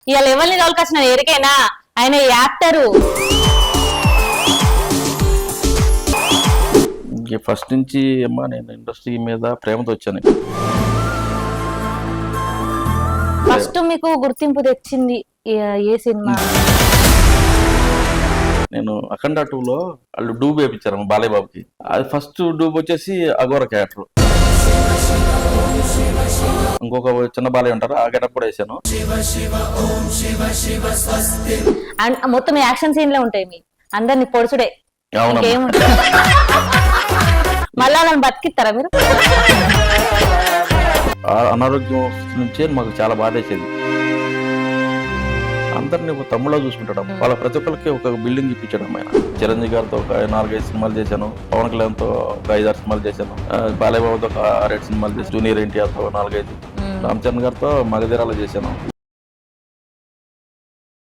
ఇవాళ ఎవరిని తోలుకొచ్చిన ఎరికైనా ఆయన యాక్టరు. ఫస్ట్ నుంచి అమ్మా నేను ఇండస్ట్రీ మీద ప్రేమతో వచ్చాను. ఫస్ట్ మీకు గుర్తింపు తెచ్చింది ఏ సినిమా? నేను అఖండ 2లో వాళ్ళు డూబ్ వేయించారు బాలయ్య బాబుకి. అది ఫస్ట్ డూబ్ వచ్చేసి అఘోర క్యారెక్టర్. ఇంకొక చిన్న బాలయ్య ఉంటారు, ఆ గెటప్ కూడా వేసాను. మొత్తం యాక్షన్ సీన్ లో ఉంటాయి, మీ అందరిని పొడుచుడే. మళ్ళా నన్ను బతికిస్తారా మీరు? అనారోగ్యం నుంచే మాకు చాలా బాధ వేసేది. అందరినీ ఒక తమ్ముళ్ళ చూసుకుంటాడు. వాళ్ళ ప్రతి ఒక్కరికి ఒక బిల్డింగ్ ఇప్పించడం. ఆయన చిరంజీవి గారితో ఒక 4-5 సినిమాలు చేశాను, పవన్ కళ్యాణ్తో ఒక 5-6 సినిమాలు చేశాను, బాలయ్య బాబుతో ఒక 6-7 సినిమాలు చేశాను, జూనియర్ ఎన్టీఆర్తో 4-5, రామ్ చరణ్ గారితో మగధీరాలు చేశాను,